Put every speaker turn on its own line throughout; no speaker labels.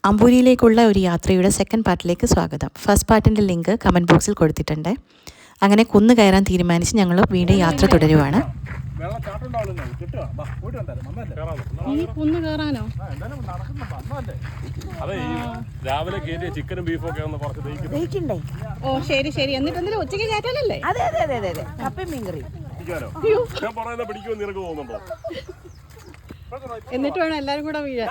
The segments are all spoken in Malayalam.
അമ്പൂരിയിലേക്കുള്ള ഒരു യാത്രയുടെ സെക്കൻഡ് പാർട്ടിലേക്ക് സ്വാഗതം. ഫസ്റ്റ് പാർട്ടിൻ്റെ ലിങ്ക് കമൻറ്റ് ബോക്സിൽ കൊടുത്തിട്ടുണ്ട്. അങ്ങനെ കുന്ന് കയറാൻ തീരുമാനിച്ച് ഞങ്ങൾ വീണ്ടും യാത്ര തുടരുവാണ്.
രാവിലെ ചിക്കനും ബീഫും ഒക്കെ
ഓ ശരി ശരി. എന്നിട്ട് ഉച്ചയ്ക്ക് കയറ്റാനല്ലേ?
അതെ അതെ അതെ അതെ കപ്പയും മീൻകറി
പിടിക്കുമെന്ന് നിനക്ക് തോന്നുന്നുണ്ടോ?
എന്നിട്ട് വേണം എല്ലാരും കൂടെ വീഴാൻ.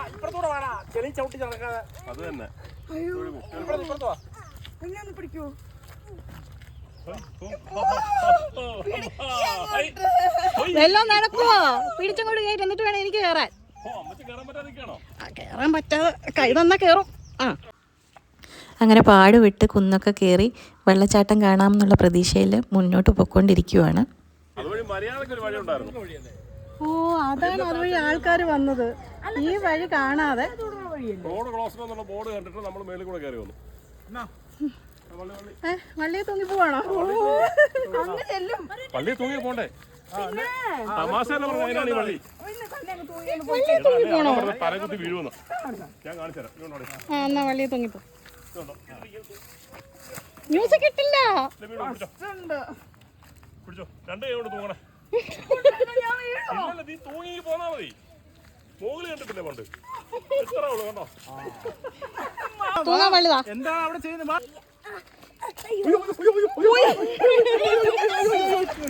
അത് തന്നെ
പിടിക്കൂ.
വെള്ളം നടക്കുവോ? പിടിച്ചങ്ങോട്ട് കയറ്റി എന്നിട്ട് വേണം എനിക്ക് കയറാൻ. കയറാൻ പറ്റാതെ കൈ തന്നാ കയറും.
അങ്ങനെ പാടുവിട്ട് കുന്നൊക്കെ കയറി വെള്ളച്ചാട്ടം കാണാമെന്നുള്ള പ്രതീക്ഷയിൽ മുന്നോട്ട് പോയിക്കൊണ്ടിരിക്കുവാണ്.
ഓ അതാണ് അതുവഴി ആൾക്കാർ വന്നത്. ഈ വഴി കാണാതെ വള്ളിയെ തൂങ്ങി പോവാണോ?
പള്ളി തൂങ്ങി പോണ്ടേ? തലകുത്തി വീഴുമെന്ന് ഞാൻ കാണിച്ചുതരാം.
എന്നാ വള്ളിയെ തൂങ്ങിപ്പോ. മ്യൂസിക് ഇട്ടില്ല.
പിടിച്ചോ, രണ്ട് കൈ കൊണ്ട് തൂങ്ങണേ. നീ തൂങ്ങി പോന്നാ മതി. മോകള് കണ്ടിട്ടില്ലേ പണ്ട്? എത്ര കണ്ടോ?
തൂങ്ങാൻ വള്ളിതാ.
എന്താ അവിടെ ചെയ്യുന്നത്?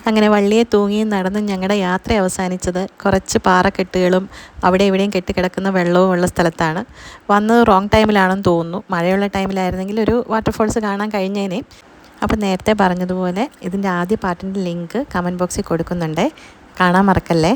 അങ്ങനെ വള്ളിയെ തൂങ്ങി നടന്ന് ഞങ്ങളുടെ യാത്ര അവസാനിച്ചത് കുറച്ച് പാറക്കെട്ടുകളും അവിടെ ഇവിടെയും കെട്ടിക്കിടക്കുന്ന വെള്ളവും ഉള്ള സ്ഥലത്താണ്. വന്നത് റോങ് ടൈമിലാണെന്ന് തോന്നുന്നു. മഴയുള്ള ടൈമിലായിരുന്നെങ്കിൽ ഒരു വാട്ടർഫോൾസ് കാണാൻ കഴിഞ്ഞേനെ. അപ്പോൾ നേരത്തെ പറഞ്ഞതുപോലെ ഇതിൻ്റെ ആദ്യ പാർട്ടിൻ്റെ ലിങ്ക് കമൻറ്റ് ബോക്സിൽ കൊടുക്കുന്നുണ്ട്, കാണാൻ മറക്കല്ലേ.